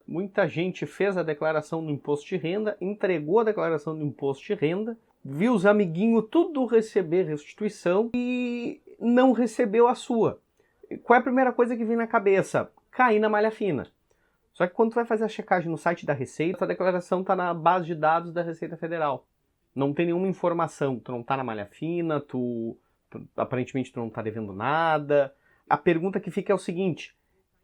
Muita gente fez a declaração do imposto de renda, entregou a declaração do imposto de renda, viu os amiguinhos tudo receber restituição e não recebeu a sua. Qual é a primeira coisa que vem na cabeça? Cair na malha fina. Só que quando tu vai fazer a checagem no site da Receita, a declaração está na base de dados da Receita Federal. Não tem nenhuma informação, tu não está na malha fina, aparentemente tu não está devendo nada. A pergunta que fica é o seguinte: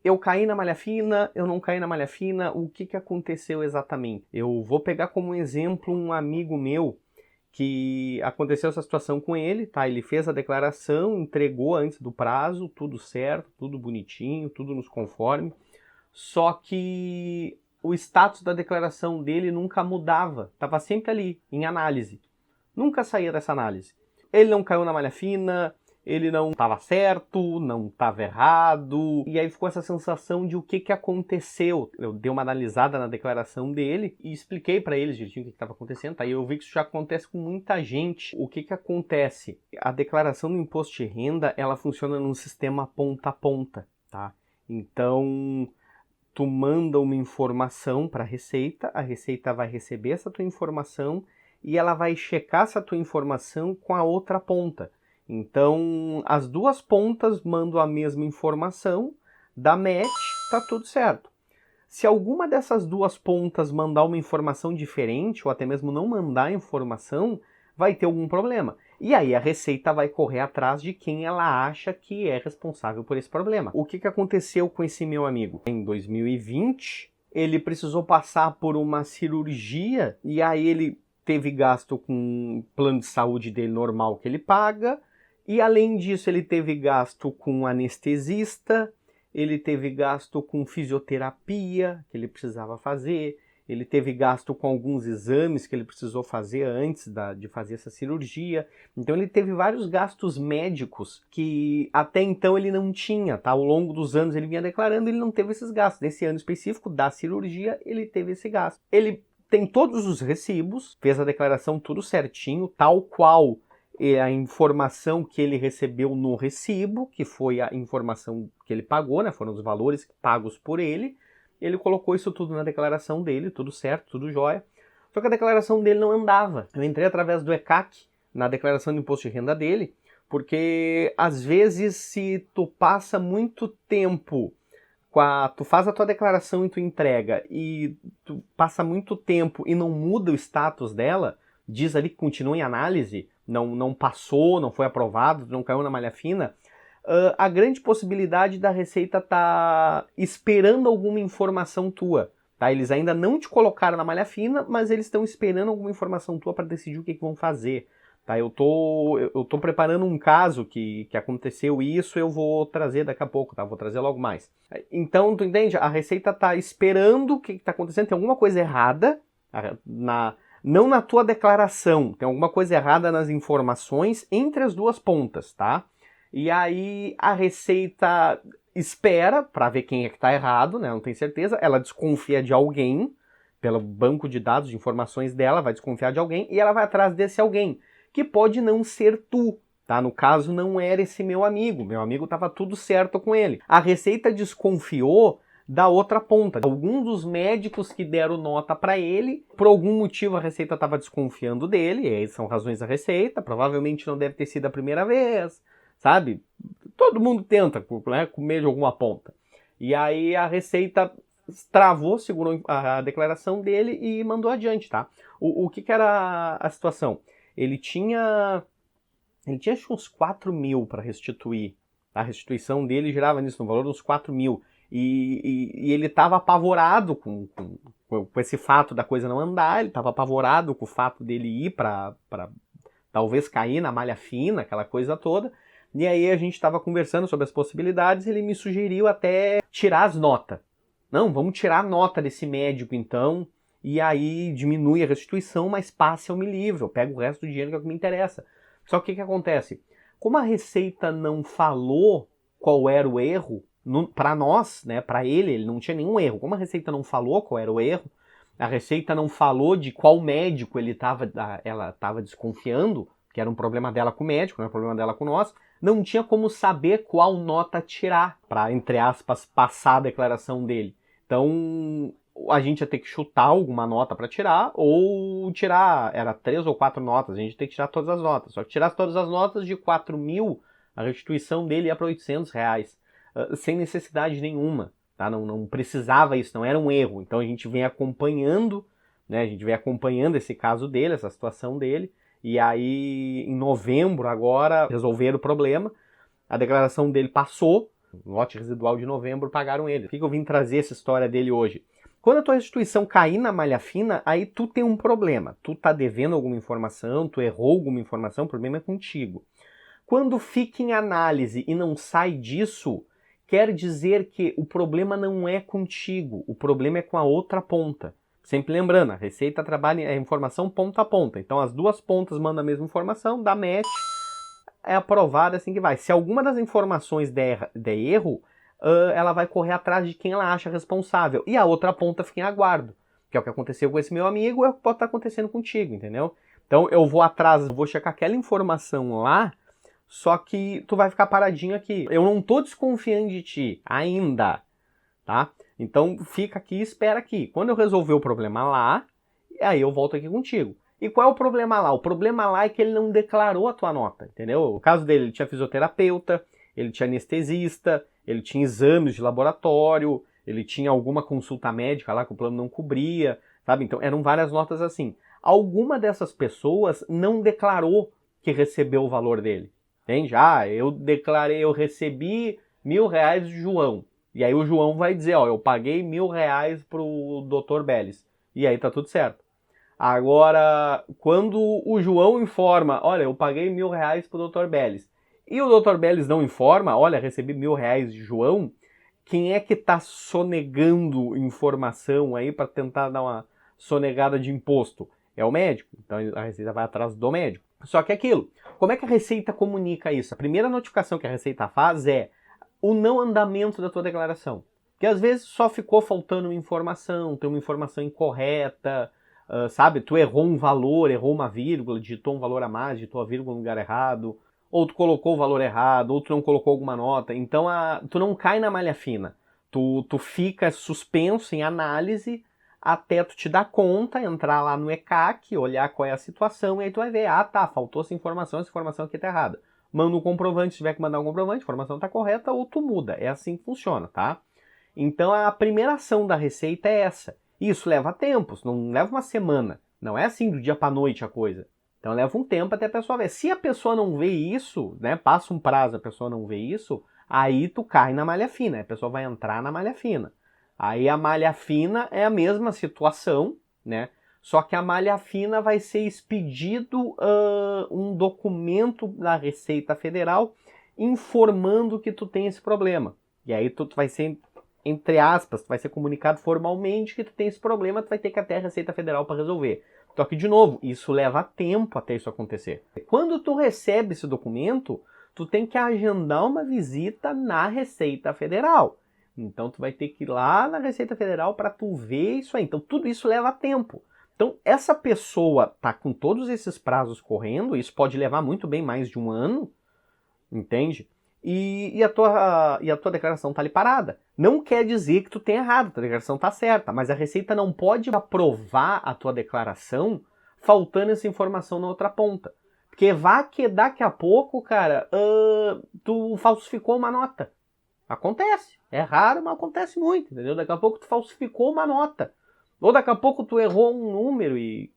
eu caí na malha fina, eu não caí na malha fina, o que aconteceu exatamente? Eu vou pegar como exemplo um amigo meu que aconteceu essa situação com ele, tá? Ele fez a declaração, entregou antes do prazo, tudo certo, tudo bonitinho, tudo nos conforme, só que o status da declaração dele nunca mudava, estava sempre ali, em análise. Nunca saía dessa análise. Ele não caiu na malha fina, ele não estava certo, não estava errado, e aí ficou essa sensação de o que aconteceu. Eu dei uma analisada na declaração dele e expliquei para eles direitinho o que estava acontecendo, tá? E eu vi que isso já acontece com muita gente. O que acontece? A declaração do imposto de renda, ela funciona num sistema ponta a ponta, tá? Então, tu manda uma informação para a Receita vai receber essa tua informação e ela vai checar essa tua informação com a outra ponta. Então, as duas pontas mandam a mesma informação, dá match, tá tudo certo. Se alguma dessas duas pontas mandar uma informação diferente, ou até mesmo não mandar informação, vai ter algum problema. E aí a Receita vai correr atrás de quem ela acha que é responsável por esse problema. O que aconteceu com esse meu amigo? Em 2020, ele precisou passar por uma cirurgia, e aí ele teve gasto com o plano de saúde dele normal que ele paga, e além disso ele teve gasto com anestesista, ele teve gasto com fisioterapia que ele precisava fazer, ele teve gasto com alguns exames que ele precisou fazer antes de fazer essa cirurgia. Então ele teve vários gastos médicos que até então ele não tinha, tá? Ao longo dos anos ele vinha declarando, ele não teve esses gastos. Nesse ano específico da cirurgia, ele teve esse gasto. Ele tem todos os recibos, fez a declaração tudo certinho, tal qual a informação que ele recebeu no recibo, que foi a informação que ele pagou, né? Foram os valores pagos por ele. Ele colocou isso tudo na declaração dele, tudo certo, tudo jóia. Só que a declaração dele não andava. Eu entrei através do ECAC na declaração de imposto de renda dele, porque às vezes se tu passa muito tempo tu faz a tua declaração e tu entrega, e tu passa muito tempo e não muda o status dela, diz ali que continua em análise, não passou, não foi aprovado, não caiu na malha fina, a grande possibilidade da Receita tá esperando alguma informação tua. Tá? Eles ainda não te colocaram na malha fina, mas eles estão esperando alguma informação tua para decidir o que vão fazer. Tá? Eu tô preparando um caso que aconteceu isso, eu vou trazer daqui a pouco, tá? Vou trazer logo mais. Então, tu entende? A Receita tá esperando o que tá acontecendo, tem alguma coisa errada, não na tua declaração, tem alguma coisa errada nas informações entre as duas pontas, tá? E aí a Receita espera para ver quem é que tá errado, né? Não tem certeza, ela desconfia de alguém, pelo banco de dados de informações dela, vai desconfiar de alguém, e ela vai atrás desse alguém, que pode não ser tu, tá? No caso, não era esse meu amigo estava tudo certo com ele. A Receita desconfiou da outra ponta. Alguns dos médicos que deram nota para ele, por algum motivo a Receita estava desconfiando dele, e aí são razões da Receita, provavelmente não deve ter sido a primeira vez, sabe? Todo mundo tenta, né, comer de alguma ponta. E aí a Receita travou, segurou a declaração dele e mandou adiante, tá? O que era a situação? Ele tinha acho que uns 4 mil para restituir. A restituição dele girava nisso, no valor de uns 4 mil. E ele estava apavorado com esse fato da coisa não andar, ele estava apavorado com o fato dele ir para talvez cair na malha fina, aquela coisa toda. E aí a gente estava conversando sobre as possibilidades, ele me sugeriu até tirar as notas. Não, vamos tirar a nota desse médico então, e aí diminui a restituição, mas passe eu me livro, eu pego o resto do dinheiro que é o que me interessa. Só que o que acontece? Como a Receita não falou qual era o erro, para nós, né, para ele não tinha nenhum erro. Como a Receita não falou qual era o erro, a Receita não falou de qual médico ela estava desconfiando, que era um problema dela com o médico, não era um problema dela com nós, não tinha como saber qual nota tirar para, entre aspas, passar a declaração dele. Então, a gente ia ter que chutar alguma nota para tirar, ou tirar, era 3 ou 4 notas, a gente ia ter que tirar todas as notas. Só que tirar todas as notas de 4 mil, a restituição dele ia para R$800, sem necessidade nenhuma. Tá? Não precisava isso, não era um erro. Então a gente vem acompanhando, né? A gente vem acompanhando esse caso dele, essa situação dele, e aí em novembro agora resolveram o problema, a declaração dele passou, lote residual de novembro pagaram ele. Por que eu vim trazer essa história dele hoje? Quando a tua restituição cair na malha fina, aí tu tem um problema. Tu tá devendo alguma informação, tu errou alguma informação, o problema é contigo. Quando fica em análise e não sai disso, quer dizer que o problema não é contigo, o problema é com a outra ponta. Sempre lembrando, a Receita trabalha a informação ponta a ponta. Então as duas pontas mandam a mesma informação, dá match, é aprovado, assim que vai. Se alguma das informações der erro, ela vai correr atrás de quem ela acha responsável. E a outra ponta fica em aguardo. Que é o que aconteceu com esse meu amigo, é o que pode estar acontecendo contigo, entendeu? Então eu vou atrás, vou checar aquela informação lá, só que tu vai ficar paradinho aqui. Eu não tô desconfiando de ti ainda, tá? Então fica aqui e espera aqui. Quando eu resolver o problema lá, aí eu volto aqui contigo. E qual é o problema lá? O problema lá é que ele não declarou a tua nota, entendeu? O caso dele, ele tinha fisioterapeuta, ele tinha anestesista, ele tinha exames de laboratório, ele tinha alguma consulta médica lá que o plano não cobria, sabe? Então eram várias notas assim. Alguma dessas pessoas não declarou que recebeu o valor dele, entende? Eu declarei, eu recebi R$1.000 do João. E aí o João vai dizer, eu paguei R$1.000 pro Dr. Beles. E aí tá tudo certo. Agora, quando o João informa, olha, eu paguei R$1.000 pro Dr. Beles, e o Dr. Beles não informa, olha, recebi R$1.000 de João, quem é que tá sonegando informação aí para tentar dar uma sonegada de imposto? É o médico. Então a Receita vai atrás do médico. Só que aquilo, como é que a Receita comunica isso? A primeira notificação que a Receita faz é o não andamento da tua declaração. Porque às vezes só ficou faltando uma informação, tem uma informação incorreta, sabe? Tu errou um valor, errou uma vírgula, digitou um valor a mais, digitou a vírgula no lugar errado, ou tu colocou o valor errado, ou tu não colocou alguma nota. Então tu não cai na malha fina. Tu fica suspenso em análise até tu te dar conta, entrar lá no ECAC, olhar qual é a situação, e aí tu vai ver, faltou essa informação aqui tá errada. Manda um comprovante, se tiver que mandar um comprovante, a informação tá correta, ou tu muda. É assim que funciona, tá? Então a primeira ação da Receita é essa. Isso leva tempo, não leva uma semana. Não é assim do dia para noite a coisa. Então leva um tempo até a pessoa ver. Se a pessoa não vê isso, né, passa um prazo, a pessoa não vê isso, aí tu cai na malha fina, a pessoa vai entrar na malha fina. Aí a malha fina é a mesma situação, né? Só que a malha fina vai ser expedido um documento da Receita Federal informando que tu tem esse problema. E aí tu vai ser, entre aspas, tu vai ser comunicado formalmente que tu tem esse problema, tu vai ter que ir até a Receita Federal para resolver. Só que, de novo, isso leva tempo até isso acontecer. Quando tu recebe esse documento, tu tem que agendar uma visita na Receita Federal. Então tu vai ter que ir lá na Receita Federal para tu ver isso aí. Então tudo isso leva tempo. Então essa pessoa tá com todos esses prazos correndo, isso pode levar muito bem mais de um ano, entende? E a tua declaração tá ali parada. Não quer dizer que tu tem errado, a tua declaração tá certa, mas a Receita não pode aprovar a tua declaração faltando essa informação na outra ponta. Porque vá que daqui a pouco, cara, tu falsificou uma nota. Acontece. É raro, mas acontece muito, entendeu? Daqui a pouco tu falsificou uma nota. Ou daqui a pouco tu errou um número e...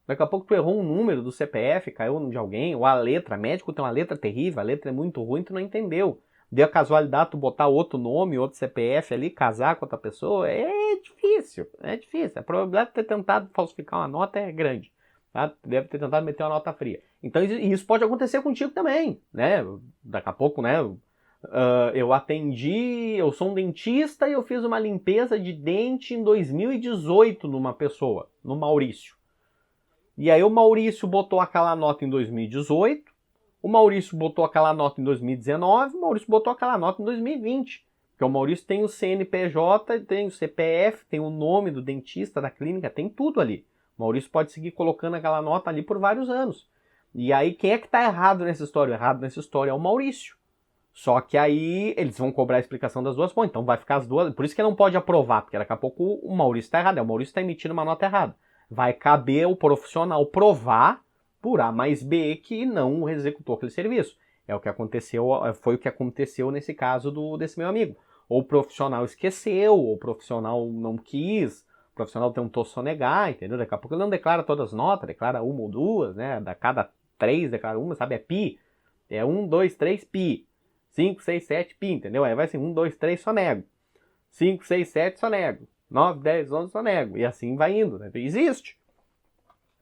Daqui a pouco tu errou um número do CPF, caiu de alguém, ou a letra, médico tem uma letra terrível, a letra é muito ruim, tu não entendeu. Deu a casualidade tu botar outro nome, outro CPF ali, casar com outra pessoa, é difícil. A probabilidade de ter tentado falsificar uma nota é grande. Tá? Deve ter tentado meter uma nota fria. Então isso pode acontecer contigo também, né? Daqui a pouco, né? Eu sou um dentista e eu fiz uma limpeza de dente em 2018 numa pessoa, no Maurício. E aí o Maurício botou aquela nota em 2018, o Maurício botou aquela nota em 2019, o Maurício botou aquela nota em 2020. Porque o Maurício tem o CNPJ, tem o CPF, tem o nome do dentista, da clínica, tem tudo ali. O Maurício pode seguir colocando aquela nota ali por vários anos. E aí quem é que está errado nessa história? O errado nessa história é o Maurício. Só que aí eles vão cobrar a explicação das duas pontas, então vai ficar as duas, por isso que não pode aprovar, porque daqui a pouco o Maurício está errado, o Maurício está emitindo uma nota errada. Vai caber o profissional provar por A mais B que não executou aquele serviço. É o que aconteceu, foi o que aconteceu nesse caso desse meu amigo. Ou o profissional esqueceu, ou o profissional não quis, o profissional tentou sonegar, entendeu? Daqui a pouco ele não declara todas as notas, declara uma ou duas, né? Da cada 3 declara uma, sabe? É pi. É 1, 2, 3, pi. 5, 6, 7, pi, entendeu? Aí vai assim, 1, 2, 3, sonego. 5, 6, 7, sonego. 9, 10, 11, sonego. E assim vai indo, né? Existe.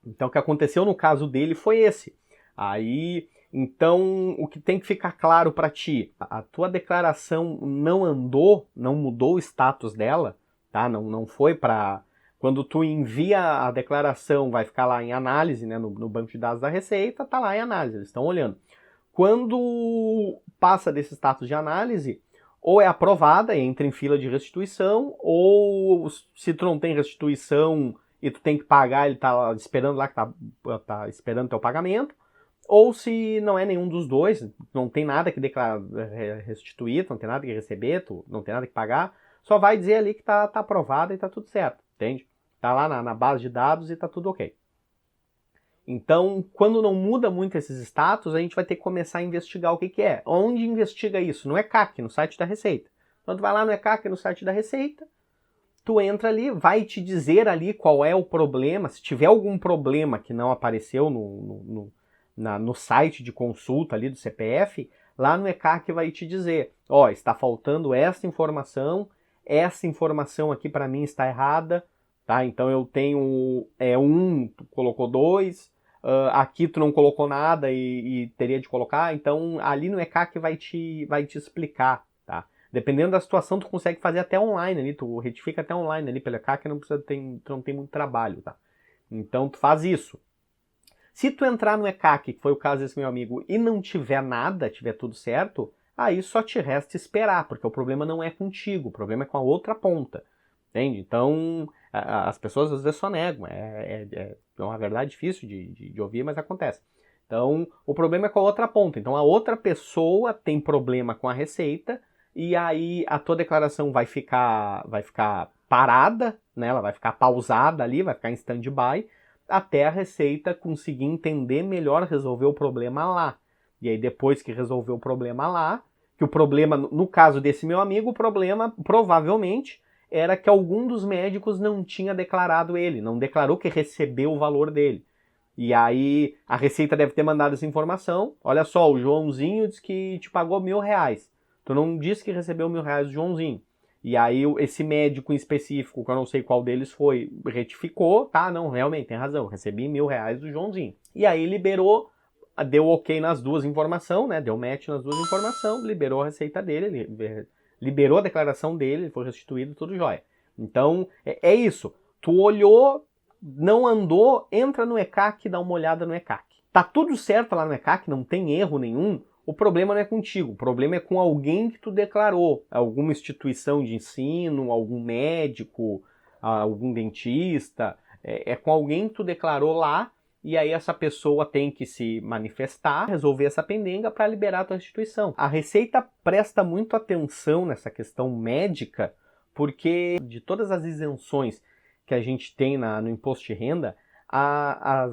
Então o que aconteceu no caso dele foi esse. Aí, então, o que tem que ficar claro para ti, a tua declaração não andou, não mudou o status dela, tá? Não foi para... Quando tu envia a declaração, vai ficar lá em análise, né? No banco de dados da Receita, tá lá em análise, eles estão olhando. Quando passa desse status de análise, ou é aprovada, entra em fila de restituição, ou se tu não tem restituição e tu tem que pagar, ele tá esperando lá, que tá esperando teu pagamento, ou se não é nenhum dos dois, não tem nada que declarar, restituir, tu não tem nada que receber, tu não tem nada que pagar, só vai dizer ali que tá aprovada e tá tudo certo, entende? Tá lá na base de dados e tá tudo ok. Então, quando não muda muito esses status, a gente vai ter que começar a investigar o que é. Onde investiga isso? No ECAC, no site da Receita. Então, tu vai lá no ECAC, no site da Receita, tu entra ali, vai te dizer ali qual é o problema. Se tiver algum problema que não apareceu no site de consulta ali do CPF, lá no ECAC vai te dizer, ó, está faltando essa informação aqui para mim está errada, tá? Então eu tenho tu colocou 2, aqui tu não colocou nada e teria de colocar, então ali no ECAC vai te explicar, tá? Dependendo da situação, tu consegue fazer até online ali, tu retifica até online ali pelo ECAC, tu não tem muito trabalho, tá? Então tu faz isso. Se tu entrar no ECAC, que foi o caso desse meu amigo, e não tiver nada, tiver tudo certo, aí só te resta esperar, porque o problema não é contigo, o problema é com a outra ponta, entende? Então, as pessoas às vezes só negam, é uma verdade difícil de ouvir, mas acontece. Então, o problema é com a outra ponta, então a outra pessoa tem problema com a Receita, e aí a tua declaração vai ficar parada, né? Ela vai ficar pausada ali, vai ficar em stand-by, até a Receita conseguir entender melhor, resolver o problema lá. E aí depois que resolver o problema lá, que o problema, no caso desse meu amigo, o problema provavelmente era que algum dos médicos não tinha declarado ele, não declarou que recebeu o valor dele. E aí a Receita deve ter mandado essa informação, olha só, o Joãozinho disse que te pagou R$1.000, tu não disse que recebeu R$1.000 do Joãozinho. E aí esse médico em específico, que eu não sei qual deles foi, retificou, tá, não, realmente, tem razão, recebi R$1.000 do Joãozinho. E aí liberou, deu ok nas duas informações, né, deu match nas duas informações, liberou a receita dele, liberou a declaração dele, ele foi restituído, tudo jóia. Então, é isso. Tu olhou, não andou, entra no ECAC e dá uma olhada no ECAC. Tá tudo certo lá no ECAC, não tem erro nenhum, o problema não é contigo, o problema é com alguém que tu declarou, alguma instituição de ensino, algum médico, algum dentista, é com alguém que tu declarou lá, e aí essa pessoa tem que se manifestar, resolver essa pendenga para liberar a tua instituição. A Receita presta muito atenção nessa questão médica, porque de todas as isenções que a gente tem no imposto de renda, as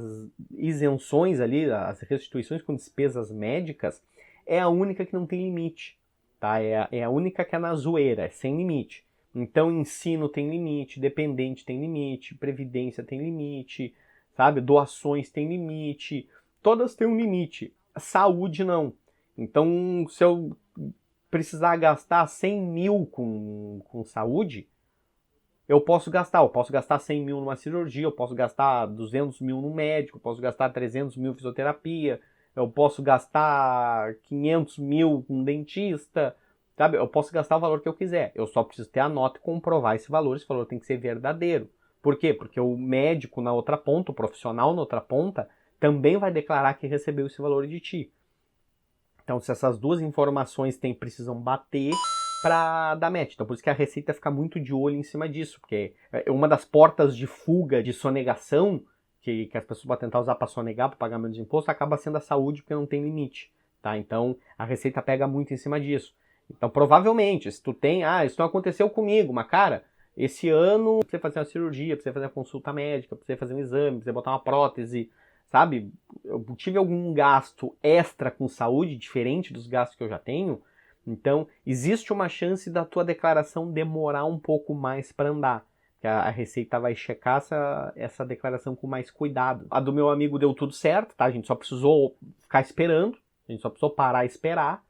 isenções ali, as restituições com despesas médicas, é a única que não tem limite, tá? É a única que é na zoeira, é sem limite. Então, ensino tem limite, dependente tem limite, previdência tem limite, sabe? Doações tem limite, todas têm um limite. Saúde não. Então, se eu precisar gastar 100 mil com saúde, eu posso gastar 100 mil numa cirurgia, eu posso gastar 200 mil no médico, eu posso gastar 300 mil em fisioterapia, eu posso gastar 500 mil com dentista, sabe? Eu posso gastar o valor que eu quiser. Eu só preciso ter a nota e comprovar esse valor tem que ser verdadeiro. Por quê? Porque o médico na outra ponta, o profissional na outra ponta, também vai declarar que recebeu esse valor de ti. Então, se essas duas informações precisam bater para dar match. Então, por isso que a Receita fica muito de olho em cima disso, porque é uma das portas de fuga, de sonegação, que as pessoas vão tentar usar para sonegar, para pagamento de imposto, acaba sendo a saúde, porque não tem limite. tá? Então, a Receita pega muito em cima disso. Então, provavelmente, se tu tem, isso não aconteceu comigo, mas cara, esse ano precisa fazer uma cirurgia, precisa fazer uma consulta médica, precisa fazer um exame, precisa botar uma prótese, sabe? Eu tive algum gasto extra com saúde, diferente dos gastos que eu já tenho, então existe uma chance da tua declaração demorar um pouco mais para andar. Que a Receita vai checar essa declaração com mais cuidado. A do meu amigo deu tudo certo, tá? A gente só precisou ficar esperando, a gente só precisou parar e esperar,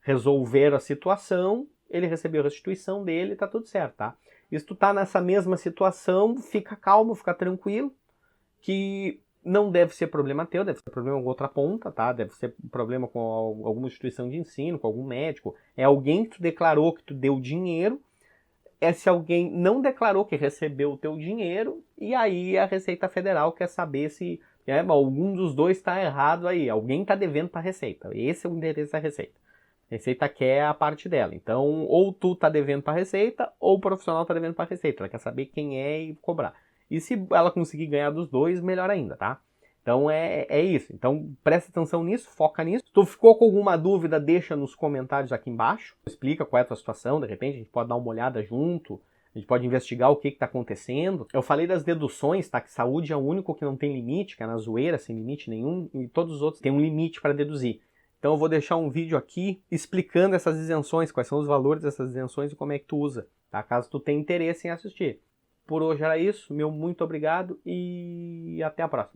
resolver a situação, ele recebeu a restituição dele, tá tudo certo, tá? E se tu tá nessa mesma situação, fica calmo, fica tranquilo, que não deve ser problema teu, deve ser problema com outra ponta, tá? Deve ser problema com alguma instituição de ensino, com algum médico. É alguém que tu declarou que tu deu dinheiro, se alguém não declarou que recebeu o teu dinheiro, e aí a Receita Federal quer saber se algum dos dois está errado aí, alguém está devendo para a Receita. Esse é o interesse da Receita. A Receita quer a parte dela. Então, ou tu tá devendo para a Receita, ou o profissional tá devendo para a Receita. Ela quer saber quem é e cobrar. E se ela conseguir ganhar dos dois, melhor ainda, tá? Então é isso. Então presta atenção nisso, foca nisso. Se tu ficou com alguma dúvida, deixa nos comentários aqui embaixo. Explica qual é a tua situação, de repente a gente pode dar uma olhada junto. A gente pode investigar o que está acontecendo. Eu falei das deduções, tá? Que saúde é o único que não tem limite, que é na zoeira, sem limite nenhum. E todos os outros têm um limite para deduzir. Então eu vou deixar um vídeo aqui explicando essas isenções, quais são os valores dessas isenções e como é que tu usa, tá? Caso tu tenha interesse em assistir. Por hoje era isso, meu muito obrigado e até a próxima.